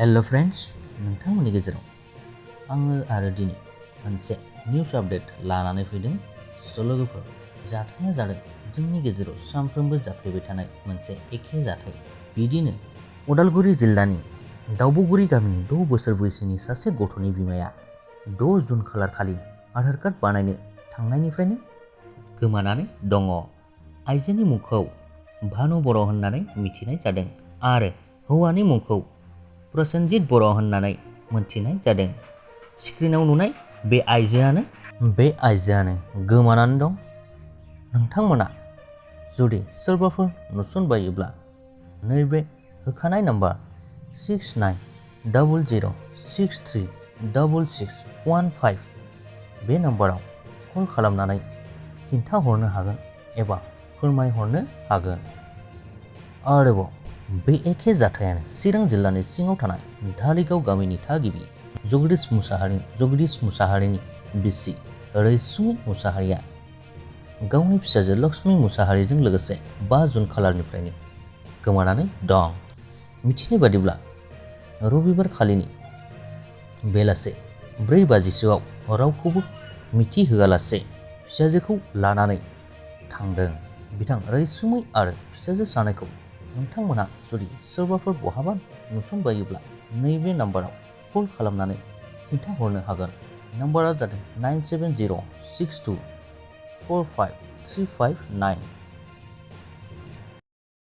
Hello friends, नोंथांमोननि गेजेराव आङो आरो दिनै मोनसे निउस आपडेट लानानै फैदों। लोगोफोर, जाथाया जादों जोंनि गेजेराव सानफ्रोमबो जाफ्लेबाय थानाय मोनसे एखे जाथाय। बिदिनो उदालगुरि जिल्लानि दाउब'गुरि गामिनि 6 बोसोर बैसोनि सासे गथ'नि बिमाया 6 जुन खालार खालि आधार कार्ड बानायनो थांनायनिफ्रायनो गोमानानै दङ। आइजोनि मुंखौ भानु बर' होननानै मिथिनाय जादों आरो हौवानि मुंखौ प्रसेनजित बर' होननानै मोनथिनाय जादों। स्क्रिनाव नुनाय बे आइजोआनो गोमानानै दं। नोंथांमोना जुदि सोरबाफोर नुसनबायोब्ला नैबे होखानाय नाम्बार 6900636615 बे नाम्बाराव कल खालामनानै खिन्थाहरनो हागोन एबा फोरमायहरनो हागोन। आरोबाव बे एखे जाथायानो चिरां जिल्लानि सिङाव थानाय धालिगाव गामिनि थागिबि जगदीश मुसाहारिनि बिसि रैसुमै मुसाहारिया गावनि फिसाजो लक्ष्मी मुसाहारिजों लोगोसे 5 जुन खालारनिफ्रायनो गोमानानै दं। मिथिनाय बादिब्ला रबिबार खालिनि बेलासे 4 बाजिसोआव रावखौबो मिथिहोआलासे फिसाजोखौ लानानै थांदों। बिथां रैसुमै आरो फिसाजो सानैखौ नोंथांमोनहा जुदि सोरबाफोर बहाबा नुसनबायोब्ला नैबे नाम्बाराव कल खालामनानै खिन्थाहरनो हागोन। नाम्बारा जादों 9706245359।